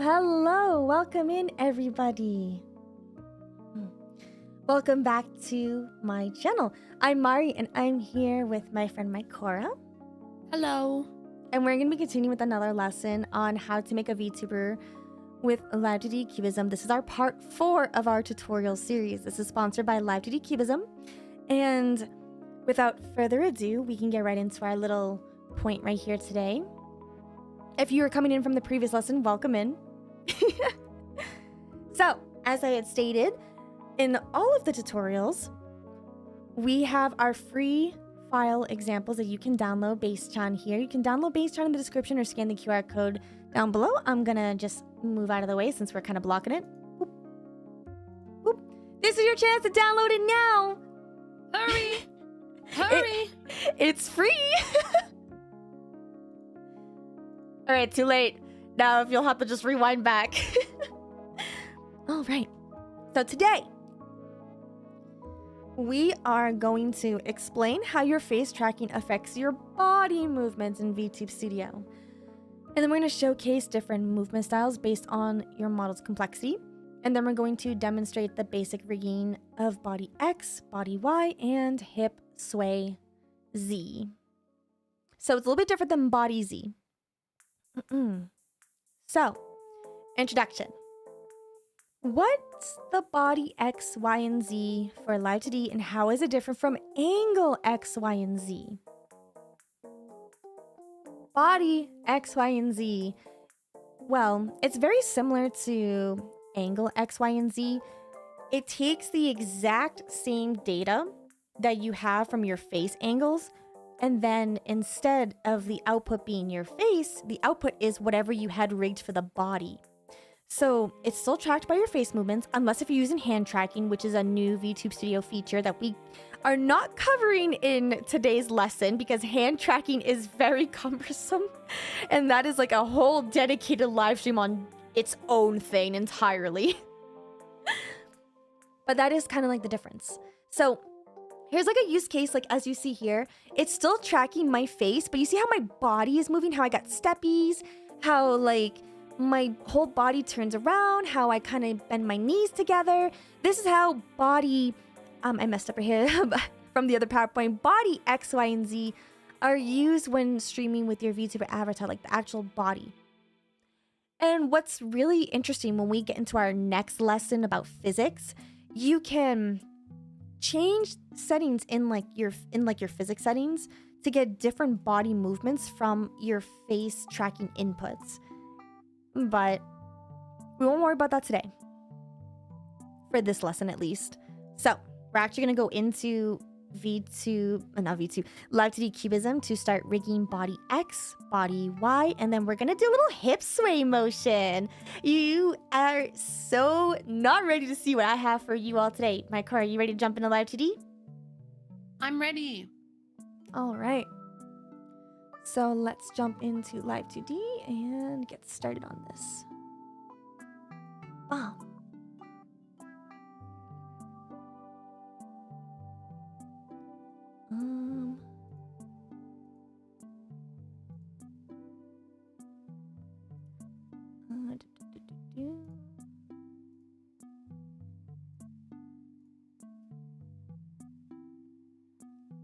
Hello. Welcome in, everybody. Welcome back to my channel. I'm Mari, and I'm here with my friend Cora. Hello. And we're going to be continuing with another lesson on how to make a VTuber with Live2D Cubism. This is our part 4 of our tutorial series. This is sponsored by Live2D Cubism. And without further ado, we can get right into our little point right here today. If you are coming in from the previous lesson, welcome in. So, as I had stated, in all of the tutorials, we have our free file examples that you can download based on here. You can download based on in the description or scan the QR code down below. I'm gonna just move out of the way since we're kind of blocking it. Boop. Boop. This is your chance to download it now. Hurry! Hurry! It's free. All right, too late. Now, if you'll have to just rewind back. All right. So today, we are going to explain how your face tracking affects your body movements in VTube Studio. And then we're going to showcase different movement styles based on your model's complexity. And then we're going to demonstrate the basic rigging of body X, body Y, and hip sway Z. So it's a little bit different than body Z. So, introduction. What's the body X, Y, and Z for Live2D, and how is it different from angle X, Y, and Z? Body X, Y, and Z. Well, it's very similar to angle X, Y, and Z. It takes the exact same data that you have from your face angles, and then instead of the output being your face, the output is whatever you had rigged for the body. So it's still tracked by your face movements, unless if you're using hand tracking, which is a new VTube Studio feature that we are not covering in today's lesson because hand tracking is very cumbersome. And that is like a whole dedicated live stream on its own thing entirely. But that is kind of like the difference. So here's like a use case, like as you see here, it's still tracking my face, but you see how my body is moving, how I got steppies, how like my whole body turns around, how I kind of bend my knees together. This is how body, I messed up right here from the other PowerPoint, body X, Y, and Z are used when streaming with your VTuber avatar, like the actual body. And what's really interesting when we get into our next lesson about physics, you can change settings in your physics settings to get different body movements from your face tracking inputs. But we won't worry about that today. For this lesson at least. So we're actually gonna go into Live2D Cubism to start rigging body X, body Y, and then we're gonna do a little hip sway motion. You are so not ready to see what I have for you all today. Cora, are you ready to jump into Live2D? I'm ready. All right. So let's jump into Live2D and get started on this. Wow.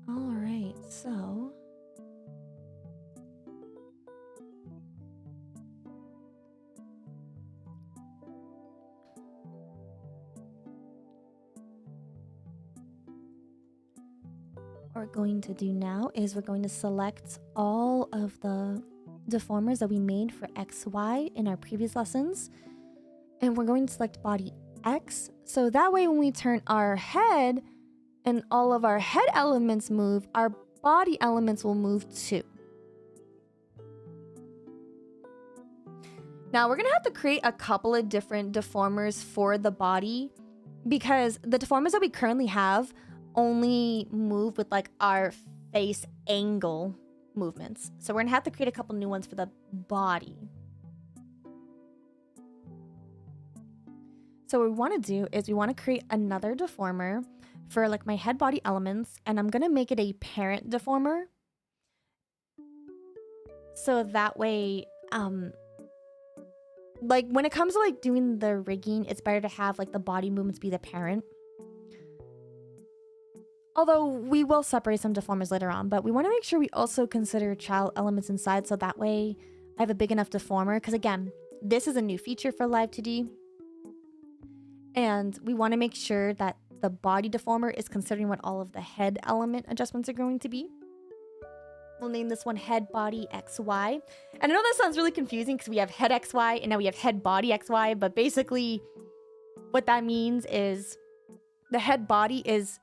All right, so what we're going to do now is we're going to select all of the deformers that we made for XY in our previous lessons. And we're going to select body X. So that way when we turn our head and all of our head elements move, our body elements will move too. Now we're gonna have to create a couple of different deformers for the body because the deformers that we currently have only move with like our face angle movements. So we're gonna have to create a couple new ones for the body. So what we want to do is we want to create another deformer for like my head body elements, and I'm gonna make it a parent deformer. So that way like when it comes to like doing the rigging, it's better to have like the body movements be the parent. Although we will separate some deformers later on, but we want to make sure we also consider child elements inside, so that way I have a big enough deformer. Because again, this is a new feature for Live2D, and we want to make sure that the body deformer is considering what all of the head element adjustments are going to be. We'll name this one head body XY. And I know that sounds really confusing because we have head XY and now we have head body XY, but basically what that means is the head body is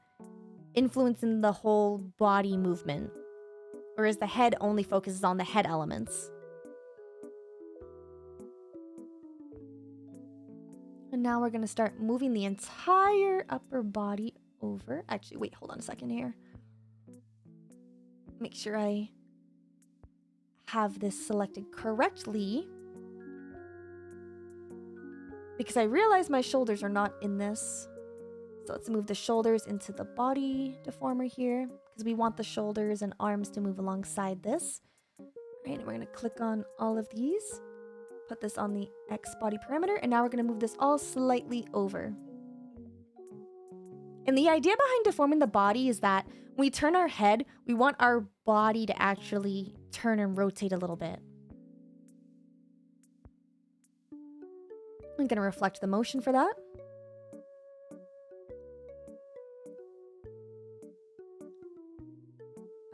influencing the whole body movement, whereas the head only focuses on the head elements. And now we're going to start moving the entire upper body over. Actually, wait, hold on a second here. Make sure I have this selected correctly, because I realize my shoulders are not in this. So let's move the shoulders into the body deformer here, because we want the shoulders and arms to move alongside this. All right, and we're going to click on all of these, put this on the X body parameter, and now we're going to move this all slightly over. And the idea behind deforming the body is that when we turn our head, we want our body to actually turn and rotate a little bit. I'm going to reflect the motion for that.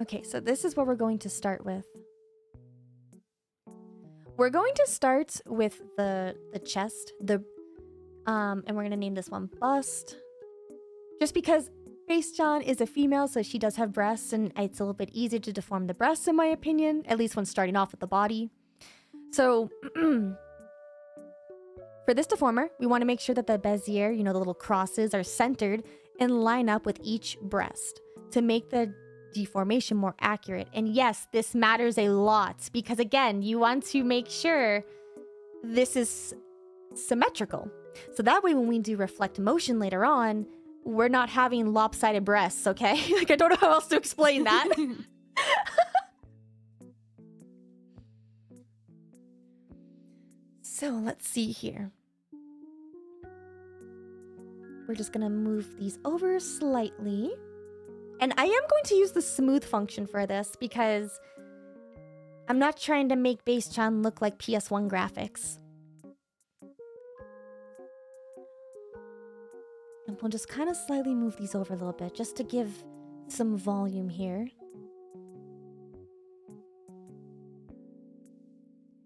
Okay, so this is what we're going to start with. We're going to start with the chest, and we're going to name this one bust. Just because Face-chan is a female, so she does have breasts, and it's a little bit easier to deform the breasts, in my opinion, at least when starting off with the body. So, for this deformer, we want to make sure that the bezier, you know, the little crosses, are centered and line up with each breast to make the deformation more accurate. And yes, this matters a lot, because again, you want to make sure this is symmetrical. So that way when we do reflect motion later on, we're not having lopsided breasts, okay? Like, I don't know how else to explain that. So let's see here. We're just gonna move these over slightly. And I am going to use the smooth function for this because I'm not trying to make Base-chan look like PS1 graphics. And we'll just kind of slightly move these over a little bit just to give some volume here.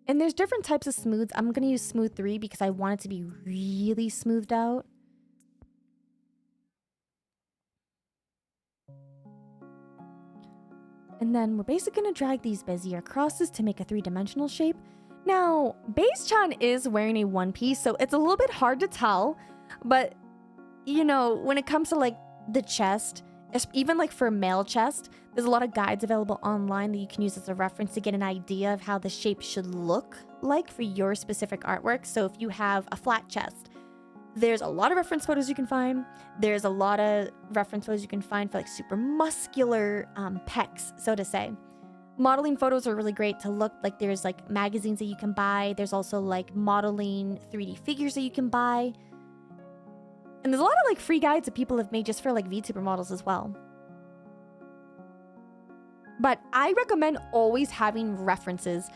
And there's different types of smooths. I'm going to use smooth 3 because I want it to be really smoothed out. And then we're basically going to drag these bezier crosses to make a 3-dimensional shape. Now, Base-chan is wearing a one piece, so it's a little bit hard to tell. But, you know, when it comes to, like, the chest, even, like, for male chest, there's a lot of guides available online that you can use as a reference to get an idea of how the shape should look like for your specific artwork. So if you have a flat chest, there's a lot of reference photos you can find. There's a lot of reference photos you can find for like super muscular pecs, so to say. Modeling photos are really great to look like. There's like magazines that you can buy. There's also like modeling 3D figures that you can buy. And there's a lot of like free guides that people have made just for like VTuber models as well. But I recommend always having references,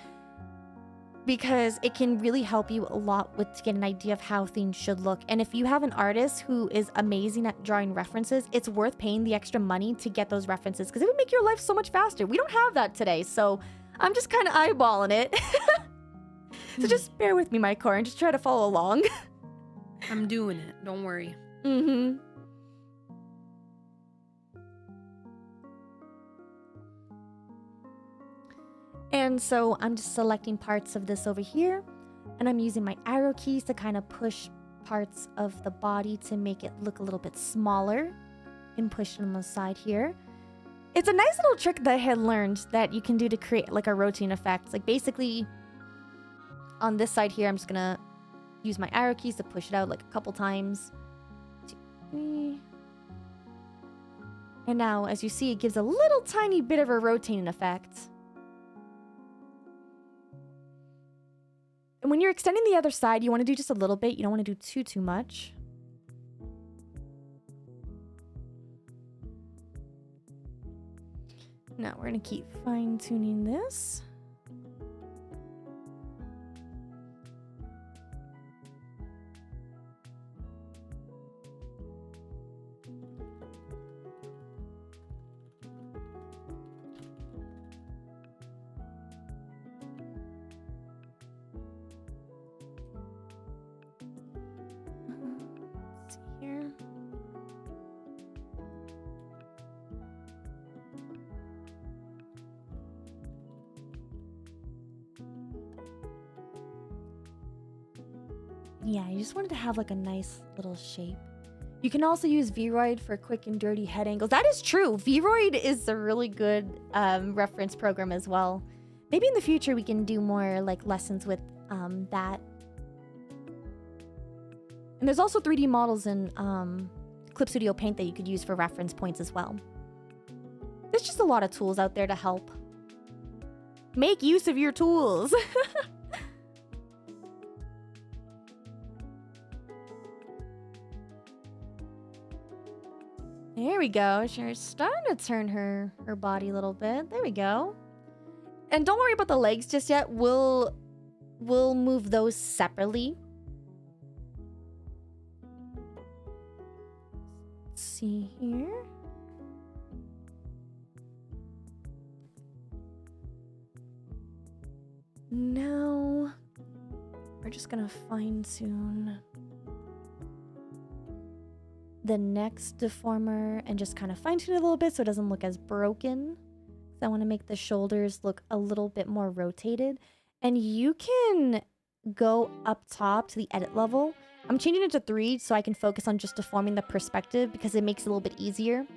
because it can really help you a lot with to get an idea of how things should look. And if you have an artist who is amazing at drawing references, it's worth paying the extra money to get those references, because it would make your life so much faster. We don't have that today, so I'm just kind of eyeballing it. So just bear with me, my core, and just try to follow along. I'm doing it. Don't worry. Mm-hmm. And so I'm just selecting parts of this over here, and I'm using my arrow keys to kind of push parts of the body to make it look a little bit smaller and push it on the side here. It's a nice little trick that I had learned that you can do to create like a rotating effect. Like basically on this side here, I'm just gonna use my arrow keys to push it out like a couple times. 2, 3. And now, as you see, it gives a little tiny bit of a rotating effect. And when When you're extending the other side, you want to do just a little bit. You don't want to do too much. Now we're going to keep fine-tuning this. Let's see here. Yeah, you just wanted to have like a nice little shape. You can also use Vroid for quick and dirty head angles. That is true. Vroid is a really good reference program as well. Maybe in the future we can do more like lessons with that. And there's also 3D models in Clip Studio Paint that you could use for reference points as well. There's just a lot of tools out there to help. Make use of your tools. There we go. She's starting to turn her body a little bit. There we go. And don't worry about the legs just yet. We'll move those separately. Let's see here. Now we're just gonna fine tune the next deformer and just kind of fine tune it a little bit so it doesn't look as broken. So I want to make the shoulders look a little bit more rotated. And you can go up top to the edit level. I'm changing it to 3 so I can focus on just deforming the perspective because it makes it a little bit easier.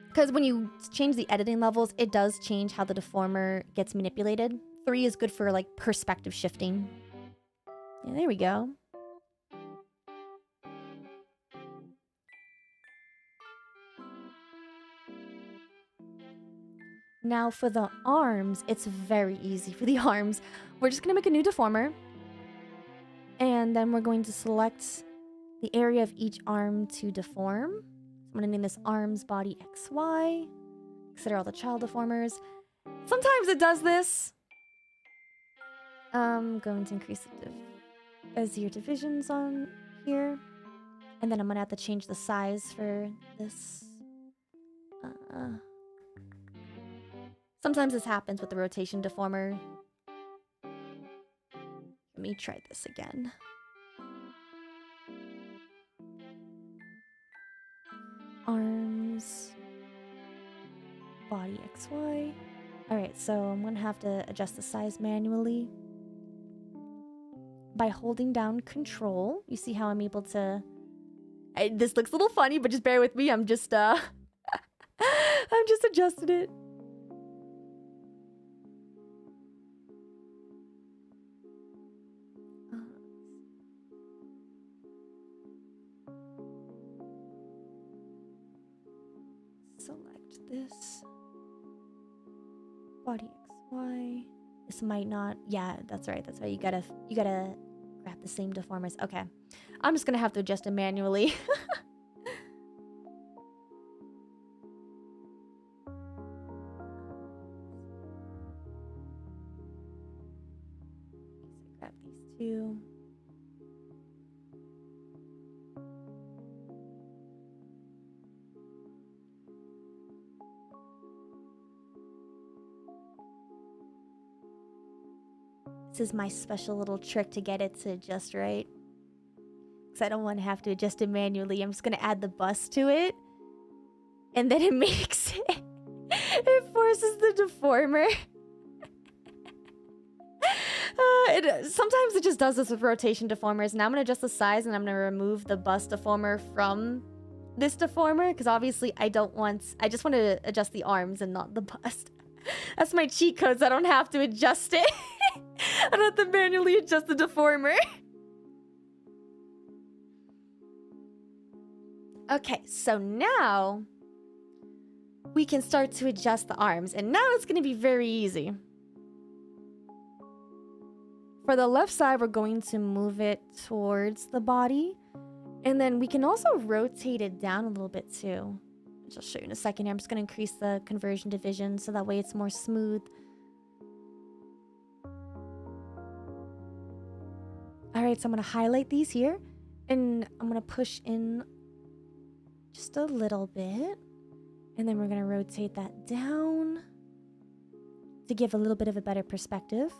Because when you change the editing levels, it does change how the deformer gets manipulated. 3 is good for like perspective shifting. Yeah, there we go. Now for the arms, it's very easy for the arms. We're just gonna make a new deformer. And then we're going to select the area of each arm to deform. I'm gonna name this arms body XY. Consider all the child deformers. Sometimes it does this. I'm going to increase the Bezier divisions on here. And then I'm gonna have to change the size for this. Sometimes this happens with the rotation deformer. Let me try this again. Arms, body XY. Alright, so I'm gonna have to adjust the size manually. By holding down Control, you see how I'm able to... this looks a little funny, but just bear with me. I'm just adjusting it. Select this. Body XY. This might not... Yeah, that's right. That's right. You gotta grab the same deformers. Okay. I'm just gonna have to adjust it manually. Grab these two. This is my special little trick to get it to adjust right. Because I don't want to have to adjust it manually. I'm just going to add the bust to it. And then it makes it... it forces the deformer. Sometimes it just does this with rotation deformers. Now I'm going to adjust the size and I'm going to remove the bust deformer from this deformer. Because obviously I just want to adjust the arms and not the bust. That's my cheat code, so I don't have to adjust it. I don't have to manually adjust the deformer. Okay, so now we can start to adjust the arms. And now it's going to be very easy. For the left side, we're going to move it towards the body. And then we can also rotate it down a little bit too. I'll show you in a second here. I'm just going to increase the conversion to vision so that way it's more smooth. All right, so I'm going to highlight these here. And I'm going to push in just a little bit. And then we're going to rotate that down to give a little bit of a better perspective.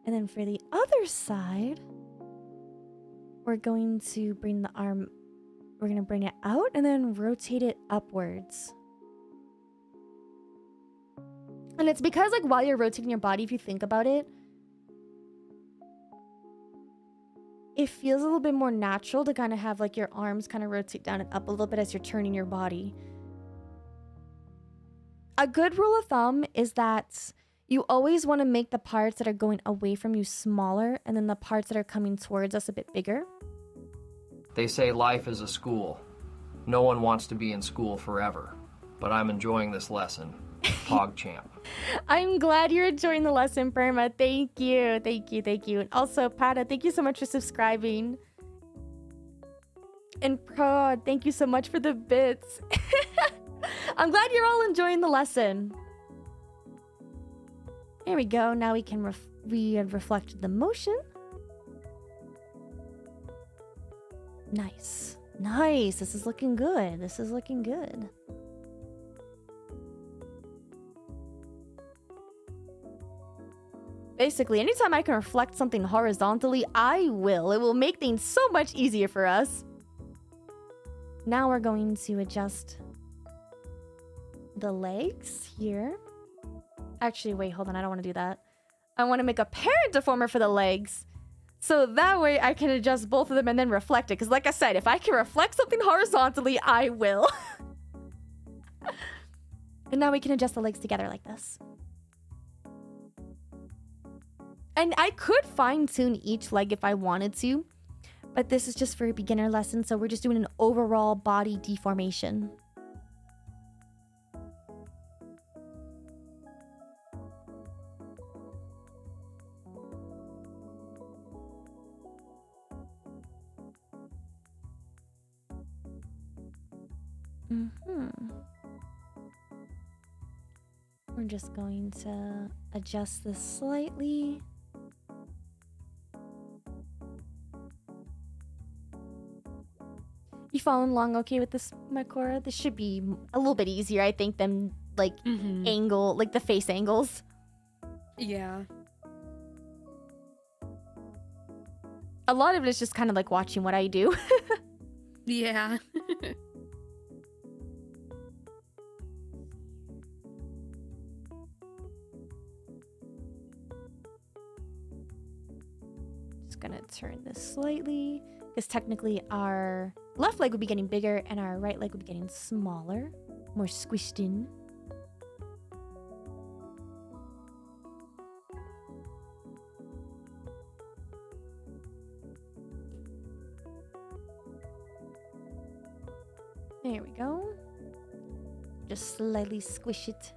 And then for the other side, we're going to bring the arm, we're going to bring it out and then rotate it upwards. And it's because like while you're rotating your body, if you think about it, it feels a little bit more natural to kind of have like your arms kind of rotate down and up a little bit as you're turning your body. A good rule of thumb is that you always want to make the parts that are going away from you smaller and then the parts that are coming towards us a bit bigger. They say life is a school. No one wants to be in school forever, but I'm enjoying this lesson. PogChamp. I'm glad you're enjoying the lesson, Perma. Thank you. Thank you. Thank you. And also, Pada, thank you so much for subscribing. And Prod, thank you so much for the bits. I'm glad you're all enjoying the lesson. There we go. Now we can reflect the motion. Nice. Nice. This is looking good. This is looking good. Basically, anytime I can reflect something horizontally, I will. It will make things so much easier for us. Now we're going to adjust the legs here. Actually, wait, hold on. I don't want to do that. I want to make a parent deformer for the legs. So that way I can adjust both of them and then reflect it. Because like I said, if I can reflect something horizontally, I will. And now we can adjust the legs together like this. And I could fine-tune each leg if I wanted to. But this is just for a beginner lesson. So we're just doing an overall body deformation. We're just going to adjust this slightly. You following along okay with this, Makora? This should be a little bit easier, I think, than like angle, like the face angles. Yeah. A lot of it is just kind of like watching what I do. Yeah. Just gonna turn this slightly because technically our left leg would be getting bigger and our right leg would be getting smaller, more squished in. There we go. Just slightly squish it.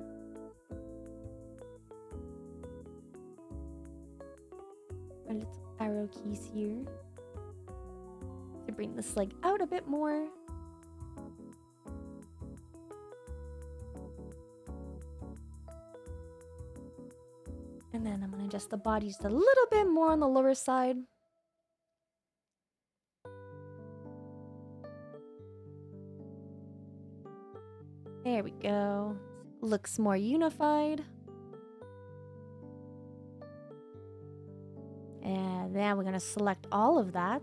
Our little arrow keys here to bring this leg out a bit more. And then I'm going to adjust the body just a little bit more on the lower side. There we go. Looks more unified. And then we're going to select all of that.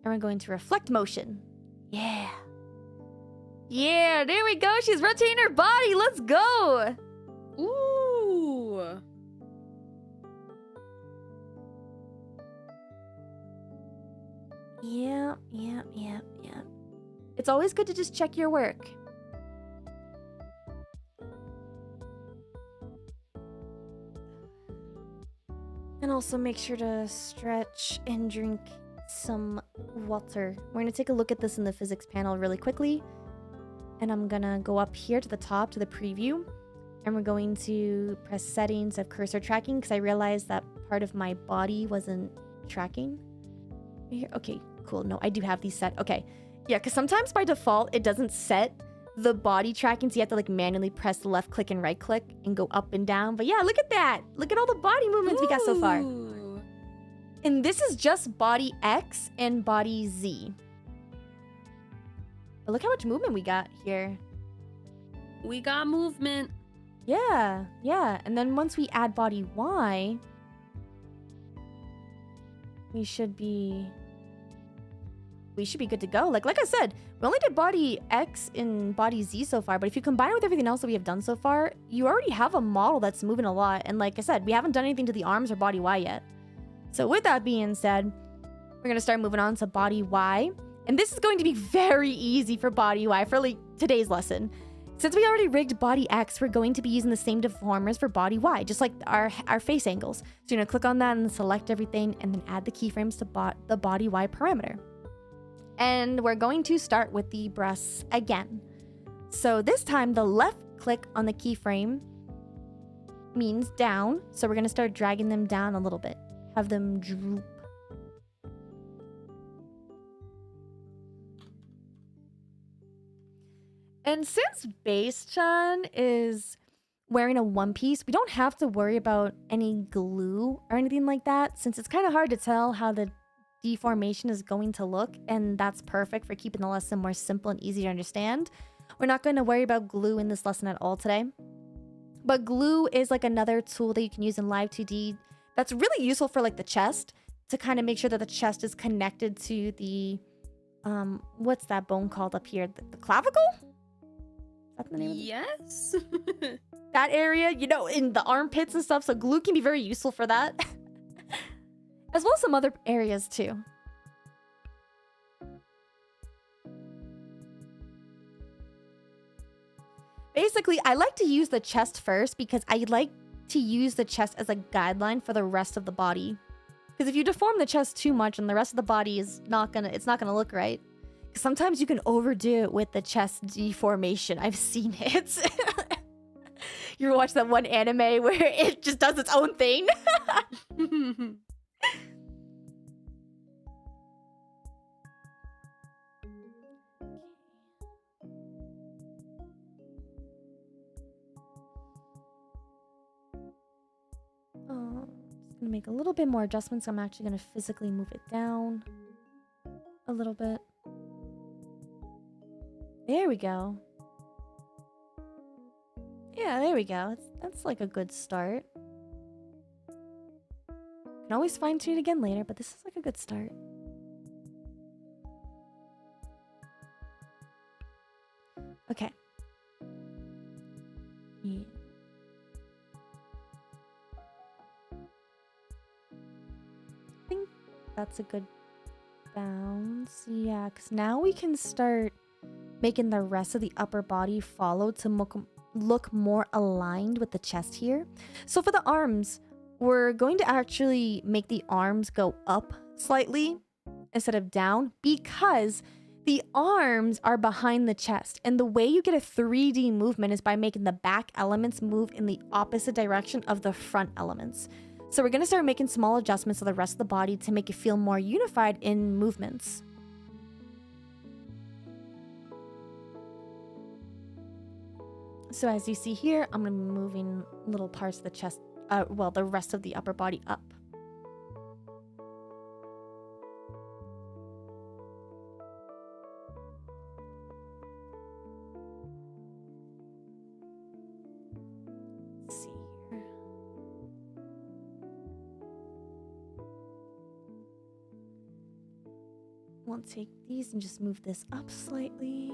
And we're going to reflect motion. Yeah. Yeah, there we go. She's rotating her body. Let's go. Ooh. Yeah. It's always good to just check your work. And also make sure to stretch and drink some water. We're going to take a look at this in the physics panel really quickly. And I'm going to go up here to the top to the preview. And we're going to press settings of cursor tracking because I realized that part of my body wasn't tracking. Here, okay, cool. No, I do have these set. Okay. Yeah, because sometimes by default, it doesn't set the body tracking. So you have to like manually press the left click and right click and go up and down. But yeah, look at that. Look at all the body movements we got so far. Ooh. And this is just body X and body Z. But look how much movement we got here. We got movement. Yeah, yeah. And then once we add body Y, we should be good to go. Like I said, we only did body X and body Z so far, but if you combine it with everything else that we have done so far, you already have a model that's moving a lot. And like I said, we haven't done anything to the arms or body Y yet. So with that being said, we're going to start moving on to body Y. And this is going to be very easy for body Y for like today's lesson. Since we already rigged body X, we're going to be using the same deformers for body Y, just like our face angles. So you're going to click on that and select everything and then add the keyframes to the body Y parameter. And we're going to start with the breasts again. So this time the left click on the keyframe means down. So we're going to start dragging them down a little bit. Have them droop. And since Base-chan is wearing a one piece, we don't have to worry about any glue or anything like that, since it's kind of hard to tell how the deformation is going to look, and that's perfect for keeping the lesson more simple and easy to understand. We're not going to worry about glue in this lesson at all today. But glue is like another tool that you can use in Live2D that's really useful for like the chest, to kind of make sure that the chest is connected to the, what's that bone called up here? The clavicle? The name Yes. that area, you know, in the armpits and stuff. So glue can be very useful for that. As well as some other areas too. Basically, I like to use the chest first because I like to use the chest as a guideline for the rest of the body. Because if you deform the chest too much and the rest of the body is it's not gonna look right. Sometimes you can overdo it with the chest deformation. I've seen it. You ever watch that one anime where it just does its own thing? Just gonna make a little bit more adjustments. I'm actually gonna physically move it down a little bit. There we go. Yeah, there we go. That's like a good start. Can always fine tune it again later, but this is like a good start. Okay. Yeah. I think that's a good bounce. Yeah, because now we can start making the rest of the upper body follow to look more aligned with the chest here. So for the arms, we're going to actually make the arms go up slightly instead of down, because the arms are behind the chest. And the way you get a 3D movement is by making the back elements move in the opposite direction of the front elements. So we're going to start making small adjustments to the rest of the body to make it feel more unified in movements. So as you see here, I'm going to be moving little parts of the chest, the rest of the upper body up. Let's see here. We'll take these and just move this up slightly.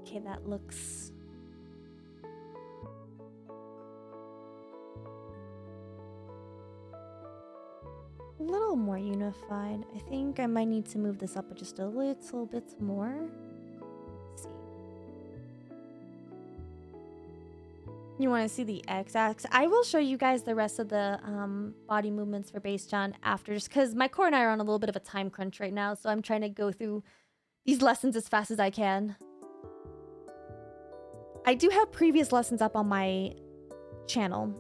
Okay, that looks a little more unified. I think I might need to move this up just a little bit more. Let's see. You want to see the x-axis? I will show you guys the rest of the body movements for base John after, just because my core and I are on a little bit of a time crunch right now, so I'm trying to go through these lessons as fast as I can. I do have previous lessons up on my channel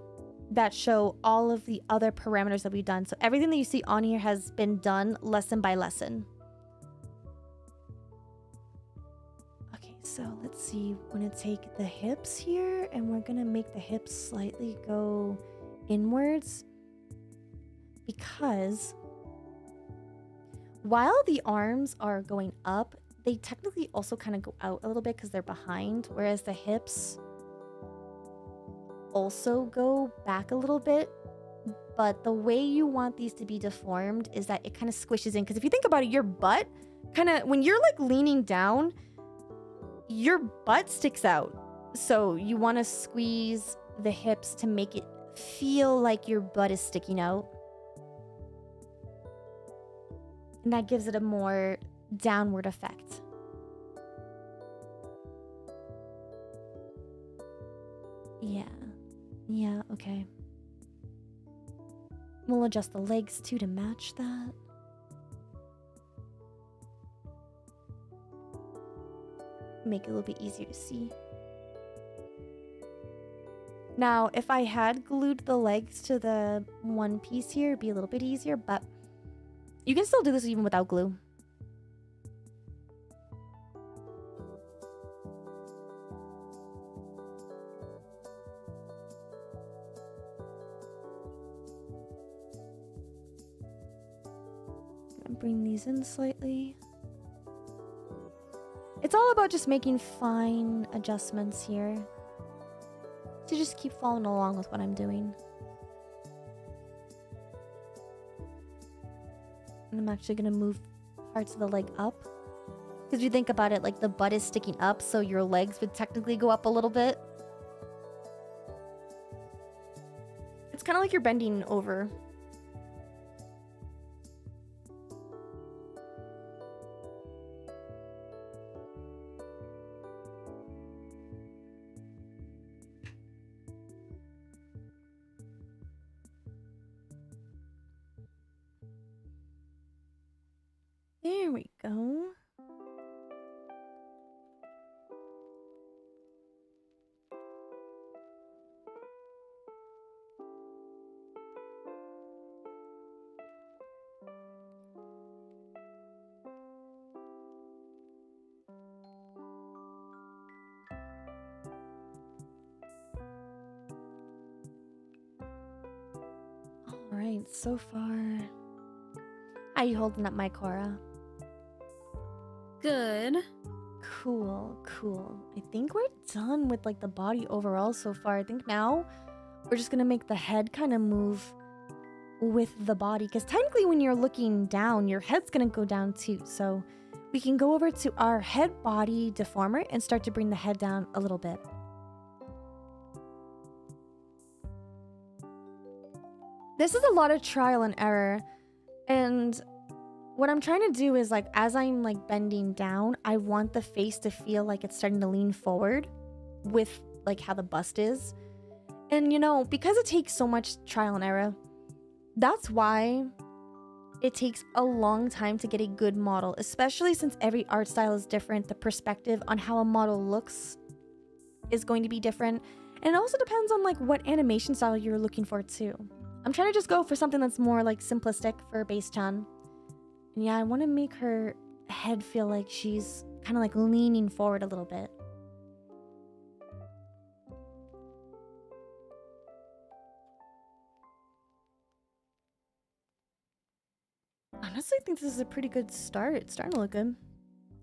that show all of the other parameters that we've done. So everything that you see on here has been done lesson by lesson. Okay, so let's see. We're going to take the hips here and we're going to make the hips slightly go inwards, because while the arms are going up, they technically also kind of go out a little bit because they're behind, whereas the hips also go back a little bit. But the way you want these to be deformed is that it kind of squishes in, because if you think about it, your butt kind of, when you're like leaning down, your butt sticks out. So you want to squeeze the hips to make it feel like your butt is sticking out, and that gives it a more downward effect. Yeah, okay. We'll adjust the legs too to match that. Make it a little bit easier to see. Now, if I had glued the legs to the one piece here, it'd be a little bit easier, but you can still do this even without glue. Bring these in slightly. It's all about just making fine adjustments here to just keep following along with what I'm doing. And I'm actually going to move parts of the leg up, because if you think about it, like the butt is sticking up, so your legs would technically go up a little bit. It's kind of like you're bending over. There we go. All right, so far. How you holding up, my Cora? Good. Cool. I think we're done with like the body overall so far. I think now we're just gonna make the head kind of move with the body, because technically when you're looking down, your head's gonna go down too. So we can go over to our head body deformer and start to bring the head down a little bit. This is a lot of trial and error, and what I'm trying to do is, like, as I'm like bending down, I want the face to feel like it's starting to lean forward with like how the bust is. And you know, because it takes so much trial and error, that's why it takes a long time to get a good model, especially since every art style is different. The perspective on how a model looks is going to be different. And it also depends on like what animation style you're looking for too. I'm trying to just go for something that's more like simplistic for base-chan. And yeah, I want to make her head feel like she's kind of like leaning forward a little bit. Honestly, I think this is a pretty good start. It's starting to look good.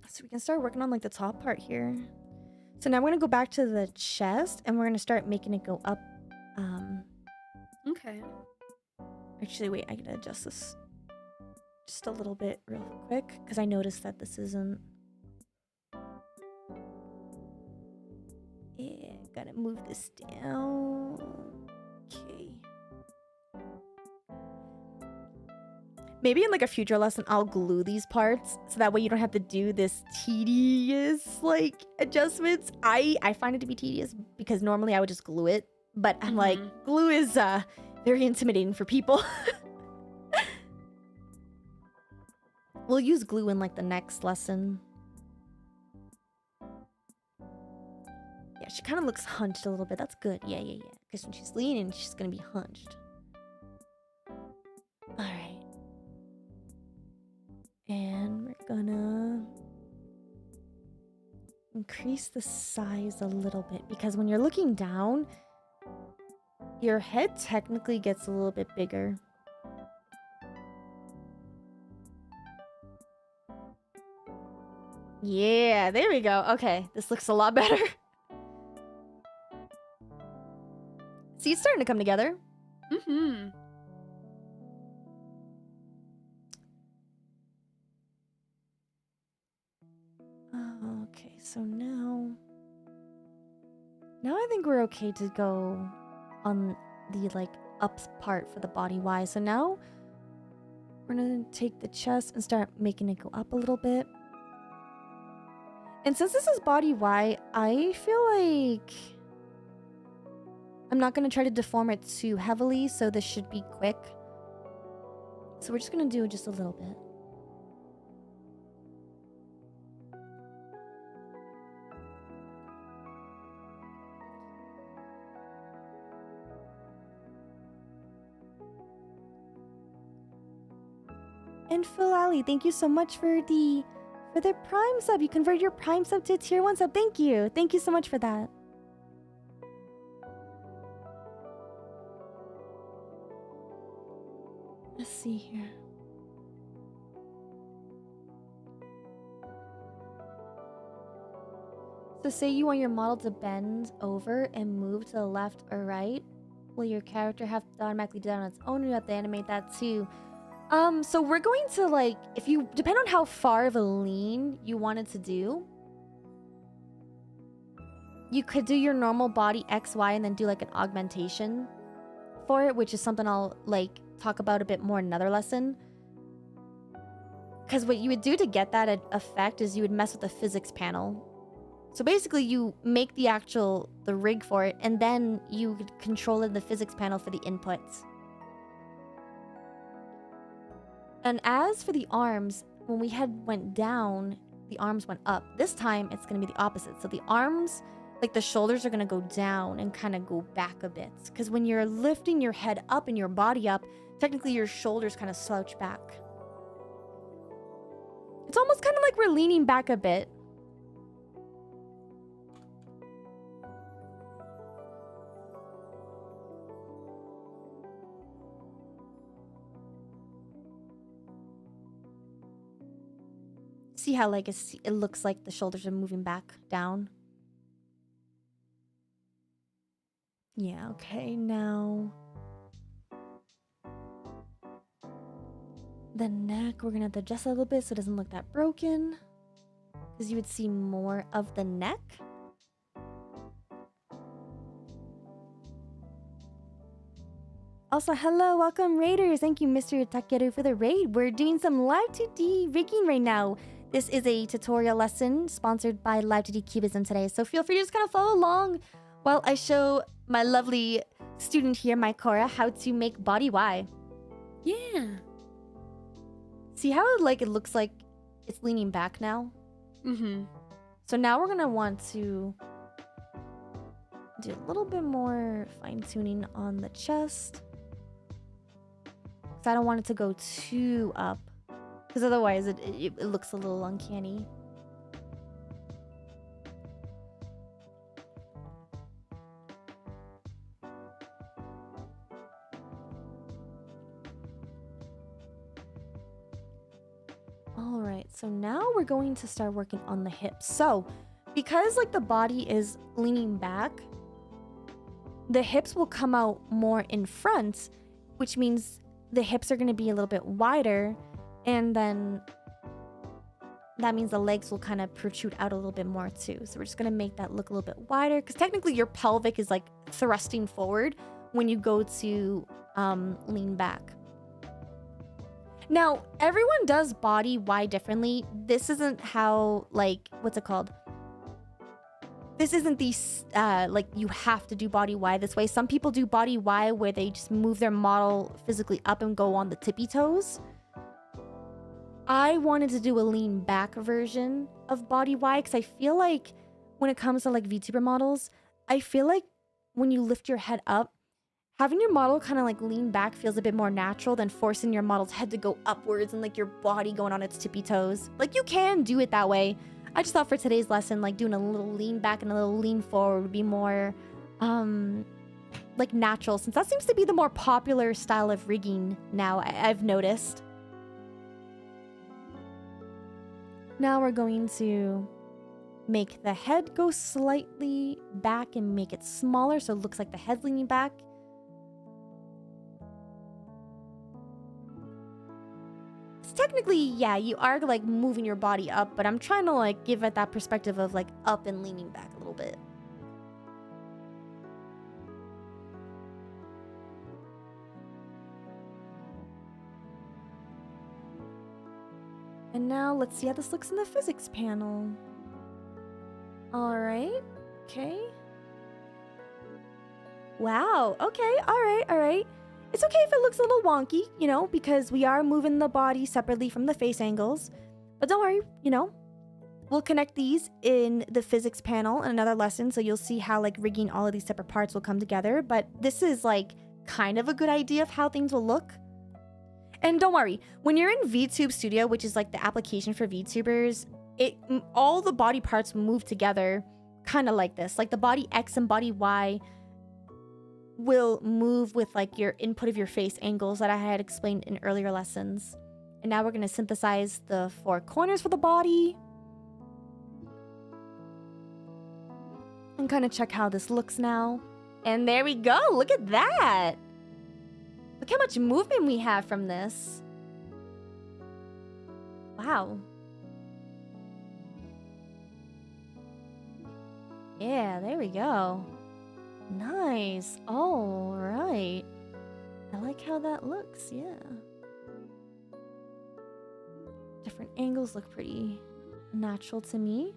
So we can start working on like the top part here. So now we're going to go back to the chest and we're going to start making it go up. Okay. Actually, wait, I gotta adjust this just a little bit real quick, because I noticed that this isn't... Yeah, gotta move this down. Okay. Maybe in like a future lesson, I'll glue these parts so that way you don't have to do this tedious like adjustments. I find it to be tedious because normally I would just glue it, but I'm like, glue is very intimidating for people. We'll use glue in like the next lesson. Yeah, she kind of looks hunched a little bit. That's good. Yeah. Because when she's leaning, she's gonna be hunched. All right. And we're gonna increase the size a little bit because when you're looking down, your head technically gets a little bit bigger. Yeah, there we go. Okay, this looks a lot better. See, it's starting to come together. Mm-hmm. Okay, so now I think we're okay to go on the like ups part for the body Y. So now we're gonna take the chest and start making it go up a little bit. And since this is body Y, I feel like I'm not gonna try to deform it too heavily, so this should be quick. So we're just gonna do just a little bit. And Phil Ali, thank you so much for the Prime sub. You converted your Prime sub to a tier 1 sub. Thank you. Thank you so much for that. Let's see here. So say you want your model to bend over and move to the left or right. Will your character have to automatically do that on its own, or you have to animate that too? So we're going to like, if you, depend on how far of a lean you wanted to do. You could do your normal body XY and then do like an augmentation for it, which is something I'll like talk about a bit more in another lesson. Because what you would do to get that effect is you would mess with the physics panel. So basically you make the rig for it, and then you could control it in the physics panel for the inputs. And as for the arms, when we went down, the arms went up. This time, it's going to be the opposite. So the arms, like the shoulders are going to go down and kind of go back a bit. Because when you're lifting your head up and your body up, technically your shoulders kind of slouch back. It's almost kind of like we're leaning back a bit. See how like it looks like the shoulders are moving back down? Yeah, okay, now the neck, we're gonna have to adjust a little bit so it doesn't look that broken, because you would see more of the neck. Also, hello, welcome raiders. Thank you, Mr. Takeru, for the raid. We're doing some Live2D rigging right now. This is a tutorial lesson sponsored by Live2D Cubism today, so feel free to just kind of follow along while I show my lovely student here, my Cora, how to make body Y. Yeah. See how like it looks like it's leaning back now? Mm-hmm. So now we're gonna want to do a little bit more fine-tuning on the chest. Because I don't want it to go too up. Because otherwise it looks a little uncanny. Alright, so now we're going to start working on the hips. So, because like the body is leaning back, the hips will come out more in front, which means the hips are going to be a little bit wider, and then that means the legs will kind of protrude out a little bit more too. So we're just going to make that look a little bit wider, because technically your pelvic is like thrusting forward when you go to lean back. Now, everyone does body Y differently. This isn't how, like, what's it called? This isn't the, like, you have to do body Y this way. Some people do body Y where they just move their model physically up and go on the tippy toes. I wanted to do a lean back version of body Y because I feel like when it comes to, like, VTuber models, I feel like when you lift your head up, having your model kind of like lean back feels a bit more natural than forcing your model's head to go upwards and like your body going on its tippy toes. Like, you can do it that way. I just thought for today's lesson, like doing a little lean back and a little lean forward would be more like natural, since that seems to be the more popular style of rigging now, I've noticed. Now we're going to make the head go slightly back and make it smaller so it looks like the head's leaning back. Technically, yeah, you are like moving your body up, but I'm trying to like give it that perspective of like up and leaning back a little bit. And now let's see how this looks in the physics panel. All right. Okay. Wow. Okay. All right. All right. It's okay if it looks a little wonky, you know, because we are moving the body separately from the face angles. But don't worry, you know, we'll connect these in the physics panel in another lesson, so you'll see how like rigging all of these separate parts will come together. But this is like kind of a good idea of how things will look. And don't worry, when you're in VTube Studio, which is like the application for VTubers, all the body parts move together kind of like this. Like the body X and body Y will move with like your input of your face angles that I had explained in earlier lessons. And now we're going to synthesize the 4 corners for the body. And kind of check how this looks now. And there we go. Look at that. Look how much movement we have from this. Wow. Yeah, there we go. Nice. All right. I like how that looks. Yeah. Different angles look pretty natural to me.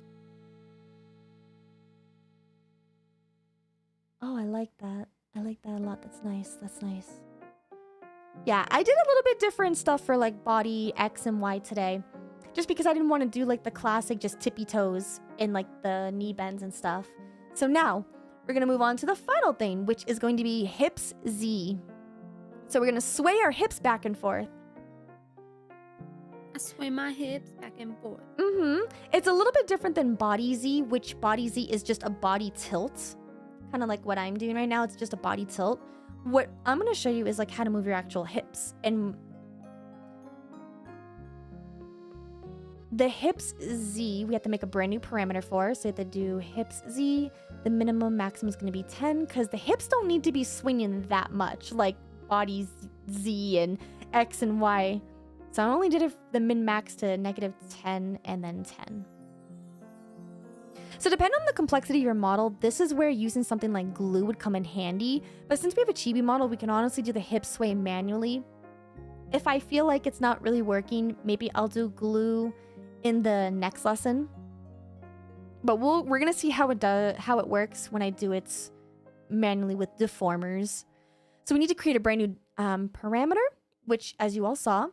Oh, I like that. I like that a lot. That's nice. That's nice. Yeah, I did a little bit different stuff for like body X and Y today. Just because I didn't want to do like the classic just tippy toes and like the knee bends and stuff. So now we're going to move on to the final thing, which is going to be hips Z. So we're going to sway our hips back and forth. I sway my hips back and forth. It's a little bit different than body Z, which body Z is just a body tilt. Kind of like what I'm doing right now. It's just a body tilt. What I'm going to show you is like how to move your actual hips. And the hips Z, we have to make a brand new parameter for. So we have to do hips Z. The minimum maximum is going to be 10 because the hips don't need to be swinging that much like body Z and X and Y. So I only did it the min max to -10 and then 10. So depending on the complexity of your model, this is where using something like glue would come in handy. But since we have a chibi model, we can honestly do the hip sway manually. If I feel like it's not really working, maybe I'll do glue in the next lesson. But we're gonna see how it works when I do it manually with deformers. So we need to create a brand new parameter, which as you all saw.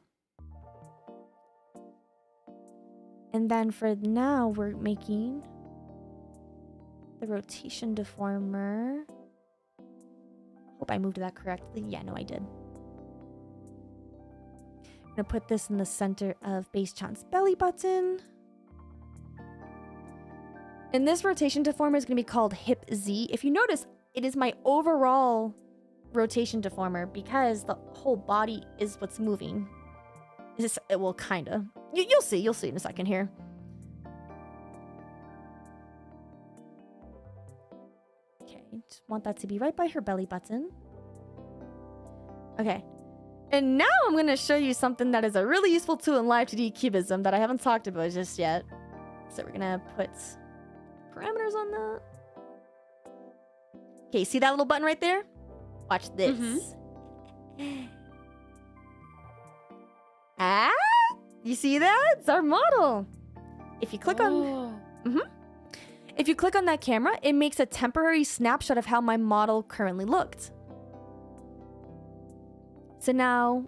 And then for now, we're making the rotation deformer. Hope I moved that correctly. Yeah, no, I did. I'm gonna put this in the center of Base Chan's belly button. And this rotation deformer is gonna be called hip Z. If you notice, it is my overall rotation deformer because the whole body is what's moving. It will kinda. You'll see in a second here. Okay, just want that to be right by her belly button. Okay. And now I'm going to show you something that is a really useful tool in Live2D Cubism that I haven't talked about just yet. So we're going to put parameters on that. Okay, see that little button right there? Watch this. You see that? It's our model. If you click on... If you click on that camera, it makes a temporary snapshot of how my model currently looked. So now,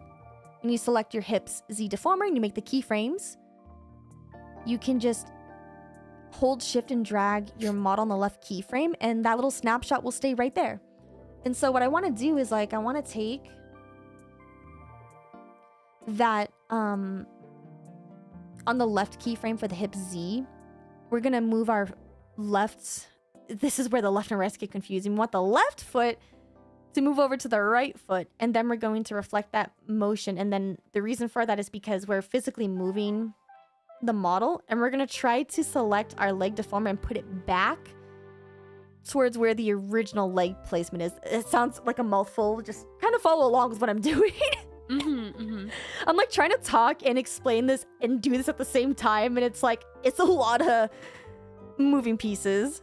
when you select your hips Z deformer and you make the keyframes, you can just hold shift and drag your model on the left keyframe and that little snapshot will stay right there. And so what I want to do is like, I want to take that, on the left keyframe for the hip Z, we're going to move our left, this is where the left and right get confusing. We want the left foot to move over to the right foot, and then we're going to reflect that motion. And then the reason for that is because we're physically moving the model, and we're going to try to select our leg deformer and put it back towards where the original leg placement is. It sounds like a mouthful, just kind of follow along with what I'm doing. I'm like trying to talk and explain this and do this at the same time, and it's like, it's a lot of moving pieces.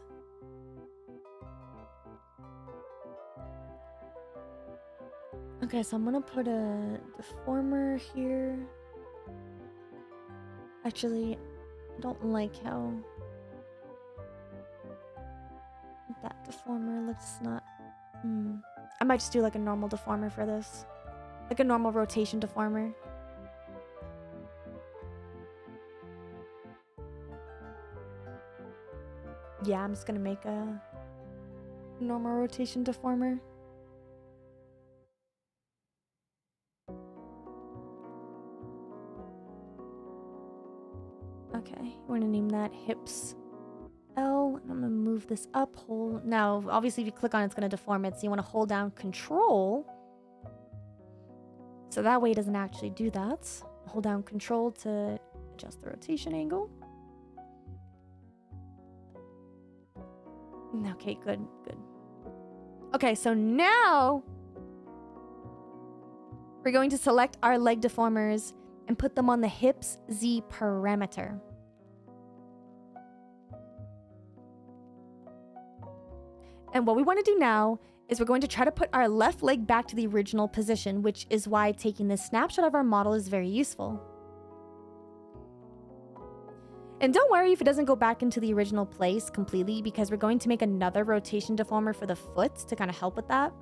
Okay, so I'm gonna put a deformer here. Actually, I don't like how that deformer, let's not... I might just do like a normal deformer for this. Like a normal rotation deformer. Yeah, I'm just gonna make a normal rotation deformer. Okay, we're gonna name that hips L. I'm gonna move this up. Hold. Now, obviously, if you click on it, it's gonna deform it. So you want to hold down Control. So that way it doesn't actually do that. Hold down Control to adjust the rotation angle. Okay, good. Okay, so now we're going to select our leg deformers and put them on the hips Z parameter. And what we want to do now is we're going to try to put our left leg back to the original position, which is why taking this snapshot of our model is very useful. And don't worry if it doesn't go back into the original place completely, because we're going to make another rotation deformer for the foot to kind of help with that.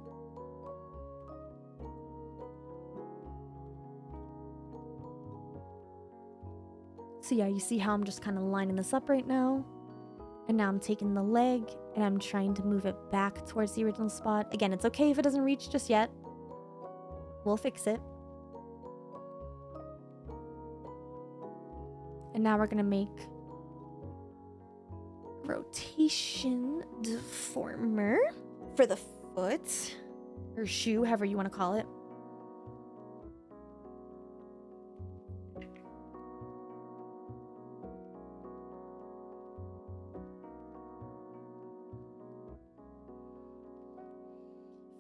So yeah, you see how I'm just kind of lining this up right now. And now I'm taking the leg and I'm trying to move it back towards the original spot. Again, it's okay if it doesn't reach just yet. We'll fix it. And now we're going to make rotation deformer for the foot or shoe, however you want to call it.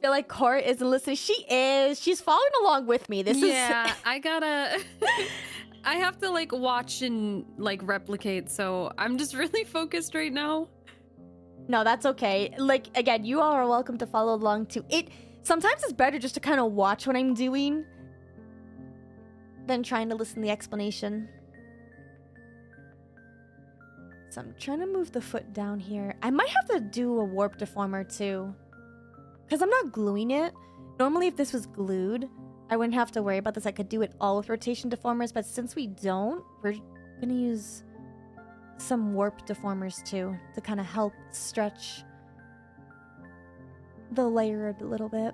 Feel like Cora isn't listening. She is. She's following along with me. Yeah, I gotta... I have to like watch and like replicate, so I'm just really focused right now. No, that's okay. Like, again, you all are welcome to follow along too. Sometimes it's better just to kind of watch what I'm doing than trying to listen to the explanation. So I'm trying to move the foot down here. I might have to do a warp deformer too, because I'm not gluing it. Normally, if this was glued, I wouldn't have to worry about this. I could do it all with rotation deformers, but since we don't, we're gonna use some warp deformers too to kind of help stretch the layer a little bit.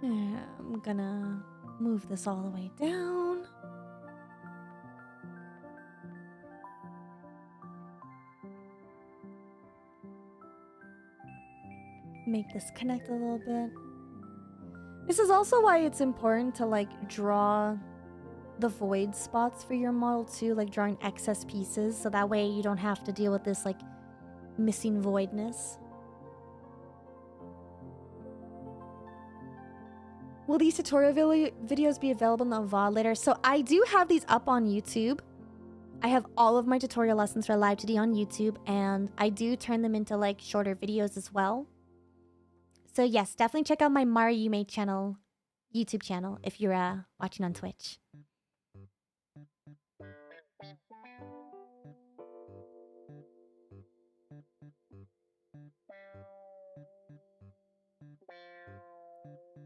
I'm gonna move this all the way down. Make this connect a little bit. This is also why it's important to like draw the void spots for your model too, like drawing excess pieces, so that way you don't have to deal with this like missing voidness. Will these tutorial videos be available in the VOD later? So I do have these up on YouTube. I have all of my tutorial lessons for Live2D on YouTube, and I do turn them into like shorter videos as well. So yes, definitely check out my Yume channel, YouTube channel, if you're watching on Twitch.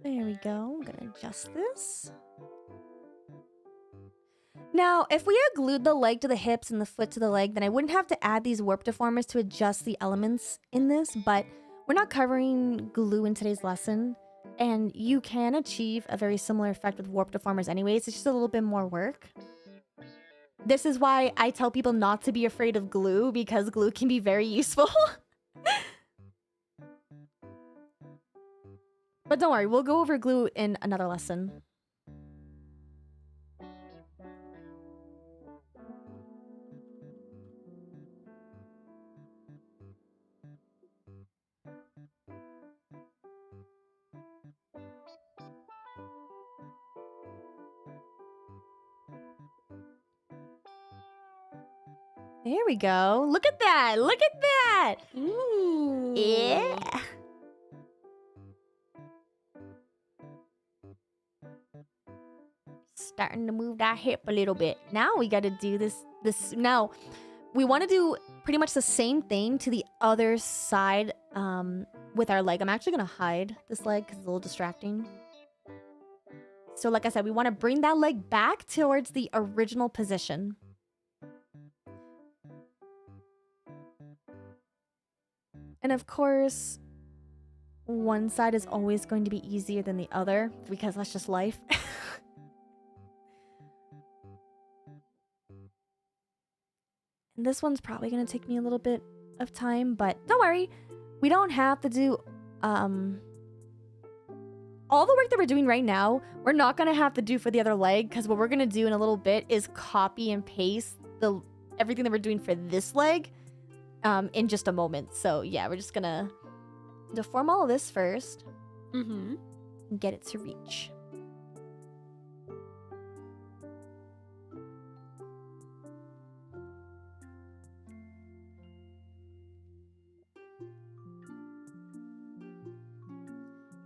There we go. I'm gonna adjust this. Now, if we had glued the leg to the hips and the foot to the leg, then I wouldn't have to add these warp deformers to adjust the elements in this, but we're not covering glue in today's lesson, and you can achieve a very similar effect with warp deformers anyways. It's just a little bit more work. This is why I tell people not to be afraid of glue, because glue can be very useful. But don't worry, we'll go over glue in another lesson. There we go. Look at that. Look at that. Ooh. Yeah. Starting to move that hip a little bit. Now we got to do this. Now we want to do pretty much the same thing to the other side with our leg. I'm actually going to hide this leg because it's a little distracting. So like I said, we want to bring that leg back towards the original position. And of course, one side is always going to be easier than the other because that's just life. And this one's probably going to take me a little bit of time, but don't worry. We don't have to do all the work that we're doing right now. We're not going to have to do for the other leg, because what we're going to do in a little bit is copy and paste everything that we're doing for this leg in just a moment. So yeah, we're just going to deform all of this first and get it to reach.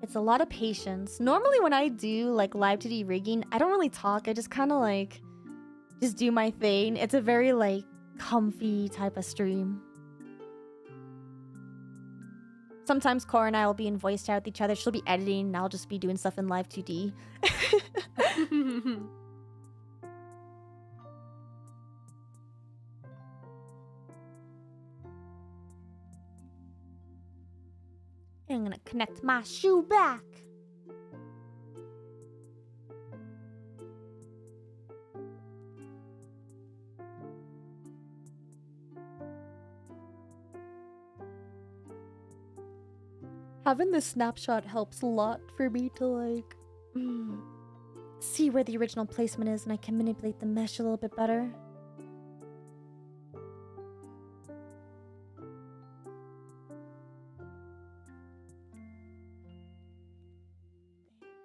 It's a lot of patience. Normally when I do like Live2D rigging, I don't really talk. I just kind of like just do my thing. It's a very like comfy type of stream. Sometimes Cora and I will be in voice chat with each other. She'll be editing and I'll just be doing stuff in Live2D. I'm gonna connect my shoe back. Having this snapshot helps a lot for me to like see where the original placement is, and I can manipulate the mesh a little bit better.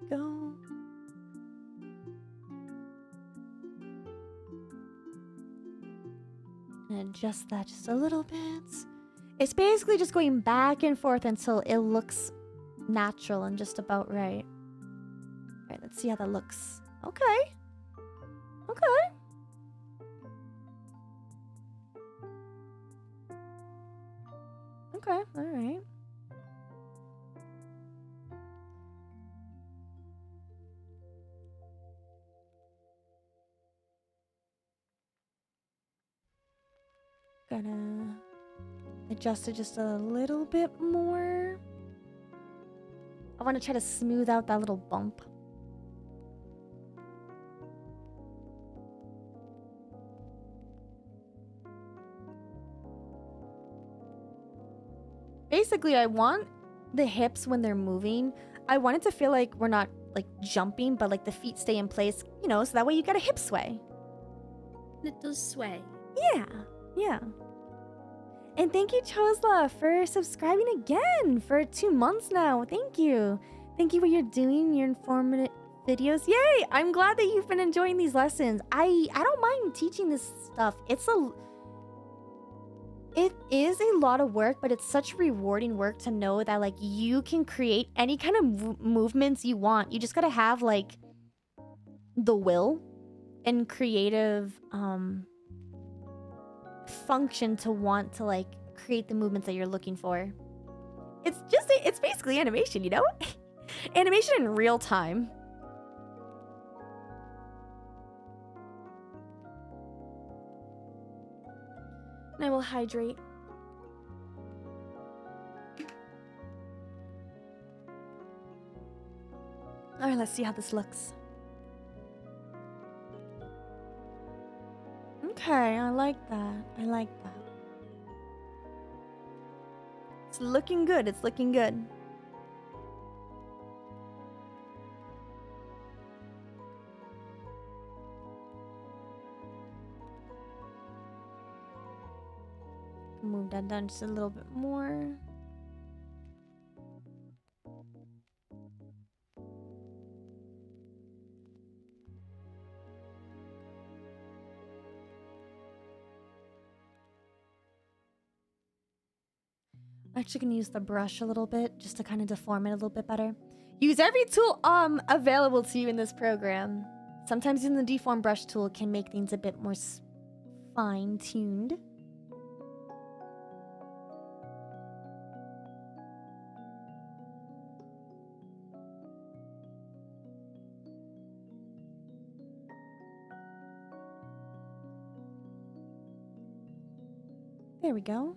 Go. And adjust that just a little bit. It's basically just going back and forth until it looks natural and just about right. Alright, let's see how that looks. Okay. Okay. Okay, alright. Gonna adjust it just a little bit more. I want to try to smooth out that little bump. Basically, I want the hips when they're moving, I want it to feel like we're not like jumping, but like the feet stay in place, you know, so that way you get a hip sway. Little sway. Yeah, yeah. And thank you, Chosla, for subscribing again for 2 months now. Thank you. Thank you for what you're doing, your videos. Yay! I'm glad that you've been enjoying these lessons. I don't mind teaching this stuff. It is a lot of work, but it's such rewarding work to know that like you can create any kind of movements you want. You just gotta have like the will and creative function to want to like create the movements that you're looking for. It's basically animation, you know? Animation in real time. And I will hydrate. Alright, let's see how this looks. Okay, I like that. I like that. It's looking good. It's looking good. Move that down just a little bit more. I'm actually gonna use the brush a little bit just to kind of deform it a little bit better. Use every tool available to you in this program. Sometimes using the deform brush tool can make things a bit more fine-tuned. There we go.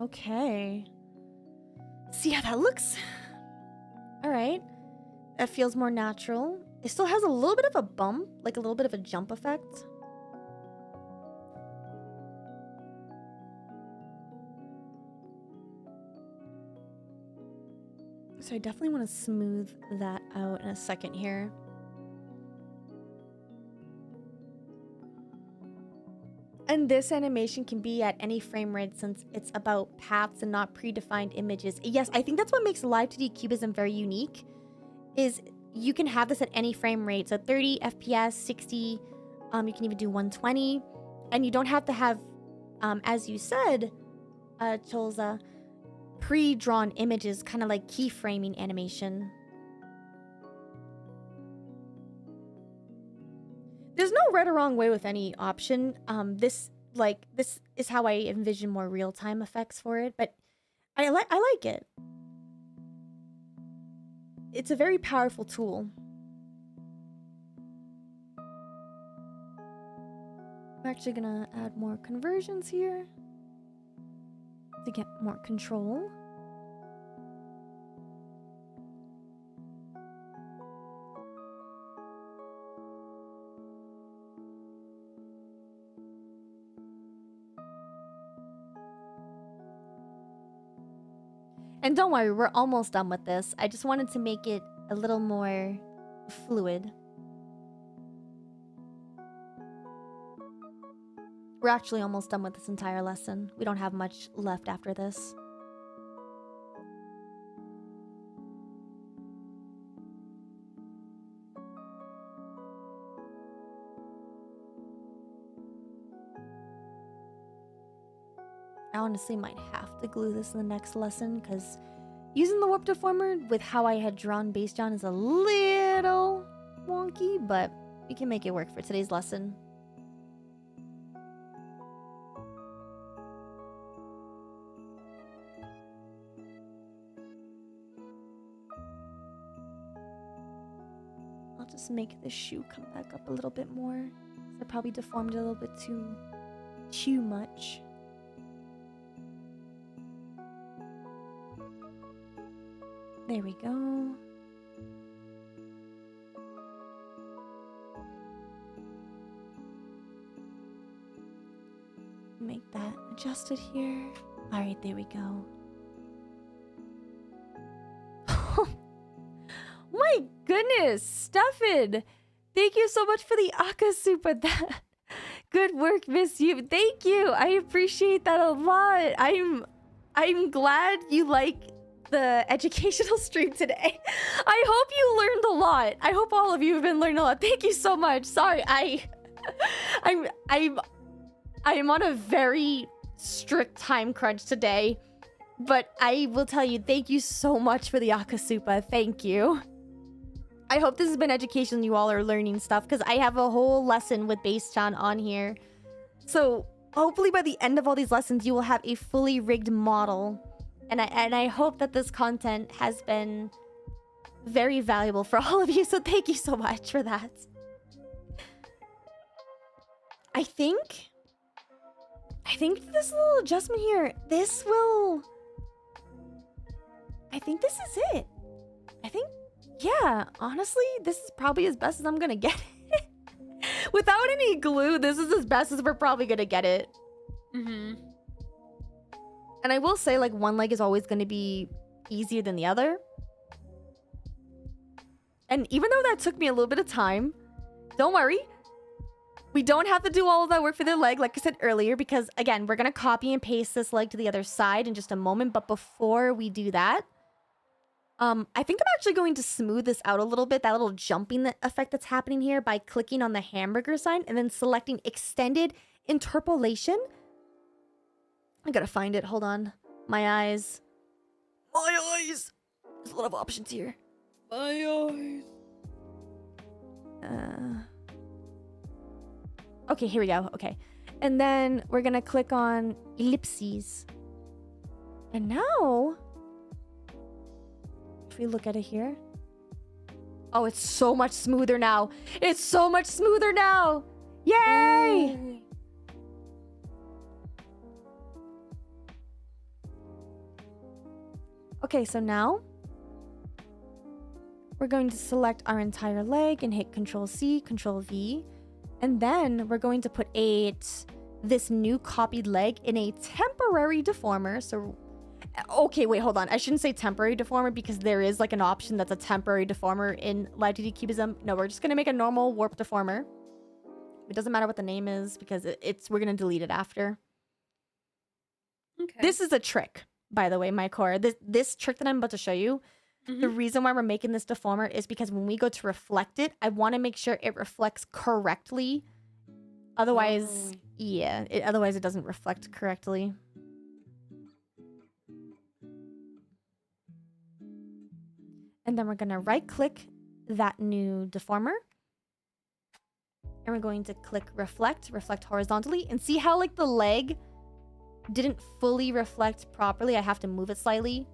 Okay. See how that looks? Alright. That feels more natural. It still has a little bit of a bump, like a little bit of a jump effect. So I definitely want to smooth that out in a second here. And this animation can be at any frame rate since it's about paths and not predefined images. Yes, I think that's what makes Live2D Cubism very unique, is you can have this at any frame rate. So 30 FPS, 60, you can even do 120. And you don't have to have, as you said, Cholza, pre-drawn images, kind of like keyframing animation. There's no right or wrong way with any option. This is how I envision more real-time effects for it, but I like it. It's a very powerful tool. I'm actually gonna add more conversions here to get more control. And don't worry, we're almost done with this. I just wanted to make it a little more fluid. We're actually almost done with this entire lesson. We don't have much left after this. I honestly might have to glue this in the next lesson because using the warp deformer with how I had drawn base John is a little wonky, but we can make it work for today's lesson. I'll just make the shoe come back up a little bit more. I probably deformed it a little bit too much. There we go. Make that adjusted here. All right, there we go. My goodness, Stefan! Thank you so much for the Akasupa. That good work, Miss You. Thank you. I appreciate that a lot. I'm glad you like the educational stream today. I hope you learned a lot. I hope all of you have been learning a lot. Thank you so much. Sorry, I'm on a very strict time crunch today, but I will tell you, thank you so much for the Akasupa. Thank you. I hope this has been educational. You all are learning stuff because I have a whole lesson with Base-chan on here. So hopefully by the end of all these lessons, you will have a fully rigged model. And I hope that this content has been very valuable for all of you. So thank you so much for that. I think this little adjustment here, I think this is it. Yeah, honestly, this is probably as best as I'm gonna get it. Without any glue, this is as best as we're probably gonna get it. Mm-hmm. And I will say, like, one leg is always going to be easier than the other. And even though that took me a little bit of time, don't worry. We don't have to do all of that work for the leg, like I said earlier, because, again, we're going to copy and paste this leg to the other side in just a moment. But before we do that, I think I'm actually going to smooth this out a little bit, that little jumping effect that's happening here, by clicking on the hamburger sign and then selecting Extended Interpolation. I gotta find it. Hold on. My eyes. There's a lot of options here. Okay, here we go. Okay. And then we're gonna click on ellipses. And now, if we look at it here. Oh, it's so much smoother now. It's so much smoother now. Yay! Ooh. Okay, so now we're going to select our entire leg and hit Control C, Control V. And then we're going to put this new copied leg in a temporary deformer. So, okay, wait, hold on. I shouldn't say temporary deformer because there is like an option that's a temporary deformer in Live2D Cubism. No, we're just going to make a normal warp deformer. It doesn't matter what the name is because we're going to delete it after. Okay. This is a trick, by the way, my core. This trick that I'm about to show you, the reason why we're making this deformer is because when we go to reflect it, I want to make sure it reflects correctly. Otherwise, otherwise it doesn't reflect correctly. And then we're going to right-click that new deformer. And we're going to click reflect horizontally. And see how like the leg didn't fully reflect properly? I have to move it slightly.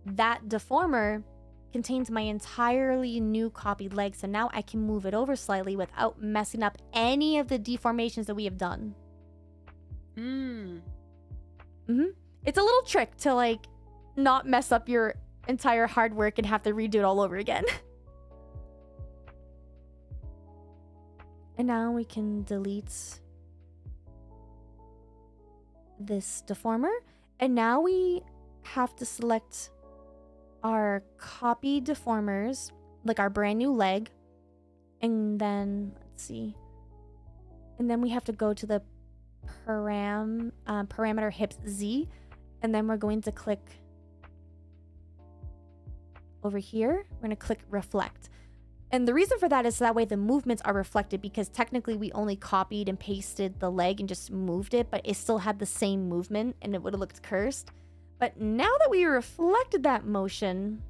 That deformer contains my entirely new copied leg. So now I can move it over slightly without messing up any of the deformations that we have done. It's a little trick to like not mess up your entire hard work and have to redo it all over again. And now we can delete this deformer. And now we have to select our copy deformers, like our brand new leg. And then, let's see. And then we have to go to the parameter hips Z. And then we're going to click over here. We're going to click reflect. And the reason for that is so that way the movements are reflected, because technically we only copied and pasted the leg and just moved it, but it still had the same movement and it would have looked cursed. But now that we reflected that motion,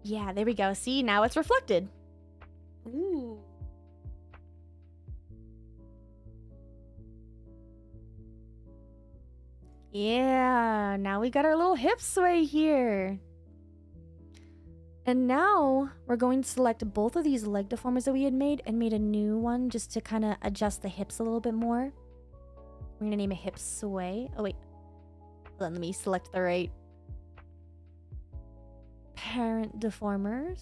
yeah, there we go. See, now it's reflected. Ooh. Yeah, now we got our little hip sway here. And now we're going to select both of these leg deformers that we had made and made a new one just to kind of adjust the hips a little bit more. We're going to name it hip sway. Oh, wait. Hold on, let me select the right parent deformers.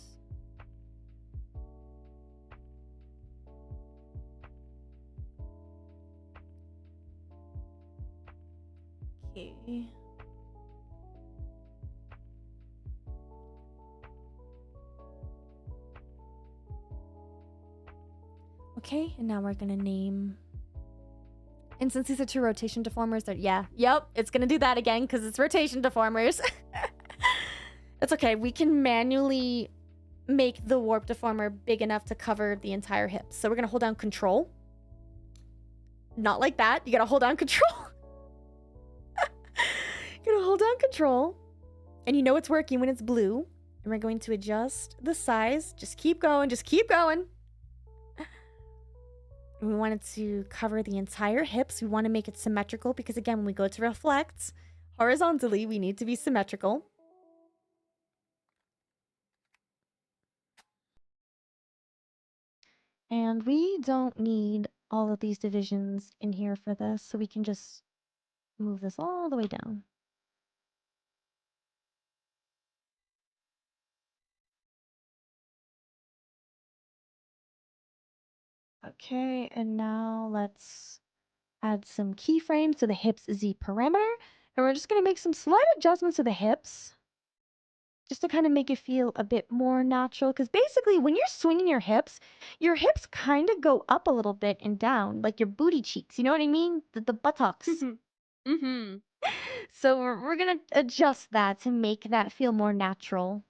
Okay. Okay, and now we're gonna name And since these are two rotation deformers, they're, yeah, yep, it's gonna do that again because it's rotation deformers. It's okay. We can manually make the warp deformer big enough to cover the entire hip. So we're gonna hold down control. Not like that. You gotta hold down control. You're gonna hold down control. And you know it's working when it's blue. And we're going to adjust the size. Just keep going. Just keep going. And we want it to cover the entire hips. We want to make it symmetrical because, again, when we go to reflect horizontally, we need to be symmetrical. And we don't need all of these divisions in here for this, so we can just move this all the way down. Okay, and now let's add some keyframes to the hips Z parameter. And we're just going to make some slight adjustments to the hips, just to kind of make it feel a bit more natural. Because basically, when you're swinging your hips kind of go up a little bit and down, like your booty cheeks. You know what I mean? The buttocks. Mm-hmm. So we're going to adjust that to make that feel more natural.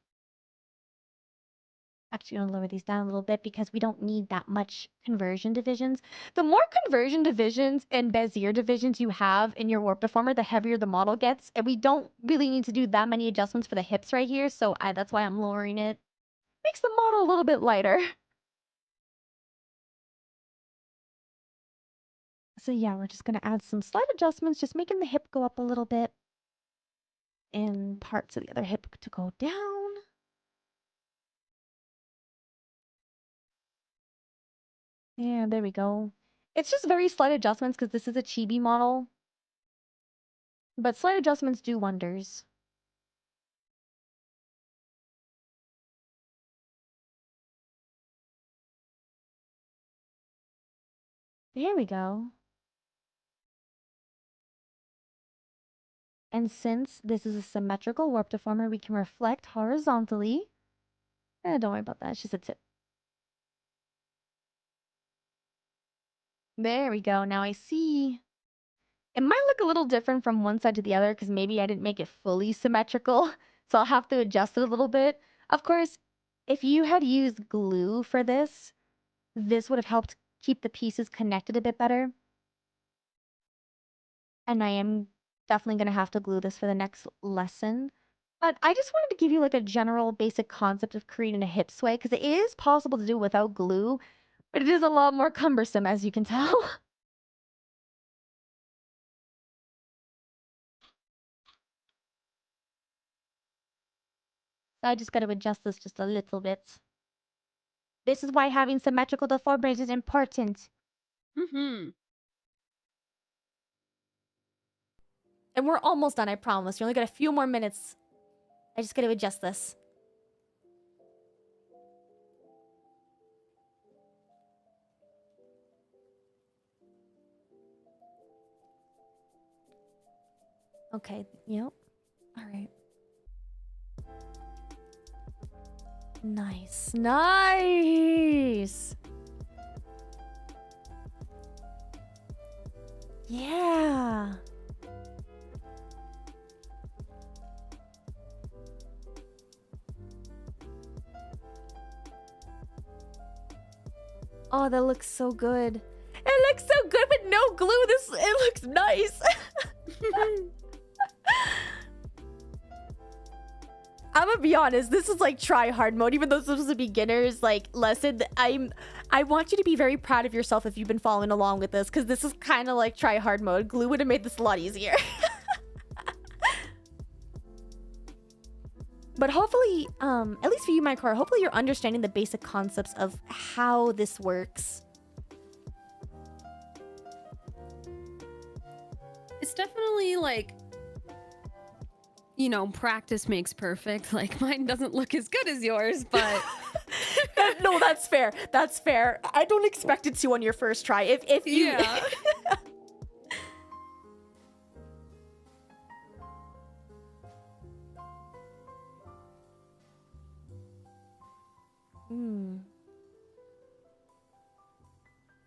Actually, going to lower these down a little bit because we don't need that much conversion divisions. The more conversion divisions and Bezier divisions you have in your warp deformer, the heavier the model gets. And we don't really need to do that many adjustments for the hips right here, so that's why I'm lowering it. Makes the model a little bit lighter. So yeah, we're just going to add some slight adjustments, just making the hip go up a little bit and parts of the other hip to go down. Yeah, there we go. It's just very slight adjustments because this is a chibi model. But slight adjustments do wonders. There we go. And since this is a symmetrical warp deformer, we can reflect horizontally. Don't worry about that, it's just a tip. There we go, now I see. It might look a little different from one side to the other because maybe I didn't make it fully symmetrical, so I'll have to adjust it a little bit. Of course, if you had used glue for this would have helped keep the pieces connected a bit better. And I am definitely going to have to glue this for the next lesson. But I just wanted to give you like a general basic concept of creating a hip sway because it is possible to do without glue, but it is a lot more cumbersome, as you can tell. So I just got to adjust this just a little bit. This is why having symmetrical deformers is important. Mm-hmm. And we're almost done, I promise. We only got a few more minutes. I just got to adjust this. Okay, yep. All right. Nice. Nice. Yeah. Oh, that looks so good. It looks so good with no glue. It looks nice. I'm gonna be honest, this is like try hard mode. Even though this was a beginner's like lesson, I want you to be very proud of yourself if you've been following along with this, because this is kind of like try hard mode. Glue would have made this a lot easier. But hopefully, at least for you, my core, hopefully you're understanding the basic concepts of how this works. It's definitely like, you know, practice makes perfect. Like mine doesn't look as good as yours, but No, that's fair. That's fair. I don't expect it to on your first try. If you yeah.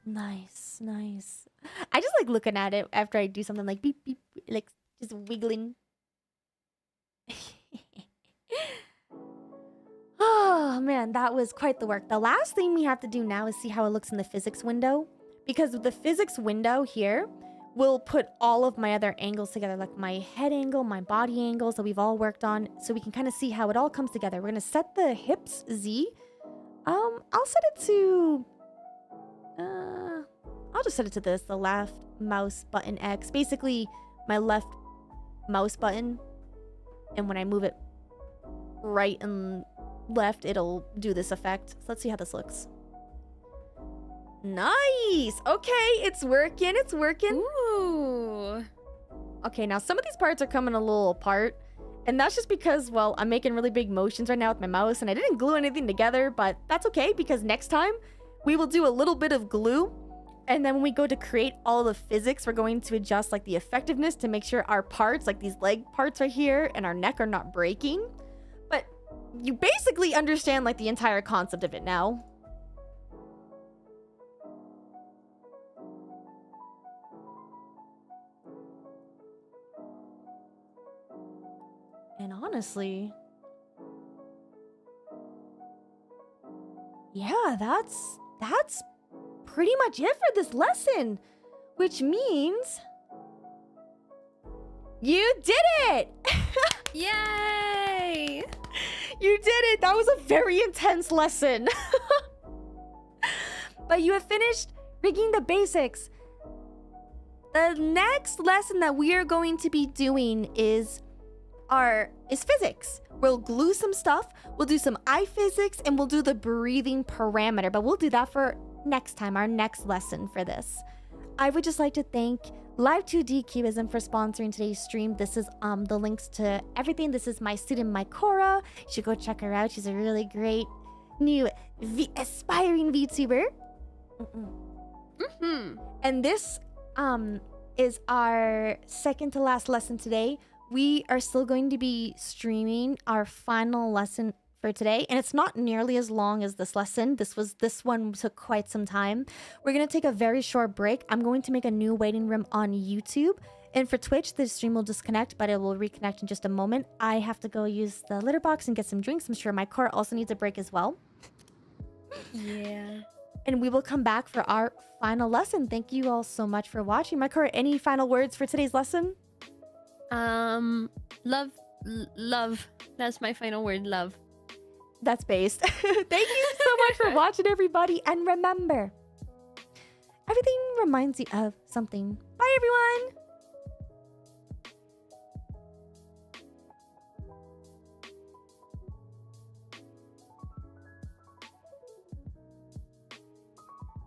Nice, nice. I just like looking at it after I do something like beep beep, like just wiggling. Oh man, that was quite the work. The last thing we have to do now is see how it looks in the physics window, because the physics window here will put all of my other angles together, like my head angle, my body angles that we've all worked on, so we can kind of see how it all comes together. We're gonna set the hips Z. I'll set it to I'll just set it to this, the left mouse button X. Basically my left mouse button, and when I move it right and left, it'll do this effect. So let's see how this looks. Nice. Okay, it's working. It's working. Ooh. Okay, now some of these parts are coming a little apart, and that's just because, well, I'm making really big motions right now with my mouse, and I didn't glue anything together, but that's okay, because next time we will do a little bit of glue, and then when we go to create all the physics, we're going to adjust like the effectiveness to make sure our parts, like these leg parts right here and our neck, are not breaking. But you basically understand like the entire concept of it now. And honestly, yeah, that's pretty much it for this lesson, which means you did it. Yay! You did it. That was a very intense lesson. But you have finished rigging the basics. The next lesson that we are going to be doing is physics. We'll glue some stuff, we'll do some eye physics, and we'll do the breathing parameter, but we'll do that for next time, our next lesson for this. I would just like to thank Live2D Cubism for sponsoring today's stream. This is the links to everything. This is my student Mycora. You should go check her out. She's a really great new aspiring VTuber. And this is our second to last lesson today. We are still going to be streaming our final lesson for today, and it's not nearly as long as this lesson. This one took quite some time. We're gonna take a very short break. I'm going to make a new waiting room on YouTube, and for Twitch, the stream will disconnect, but it will reconnect in just a moment. I have to go use the litter box and get some drinks. I'm sure my core also needs a break as well. Yeah. And we will come back for our final lesson. Thank you all so much for watching. My core, any final words for today's lesson? Love. That's my final word, love. That's based. Thank you so much for watching, everybody. And remember, everything reminds you of something. Bye, everyone.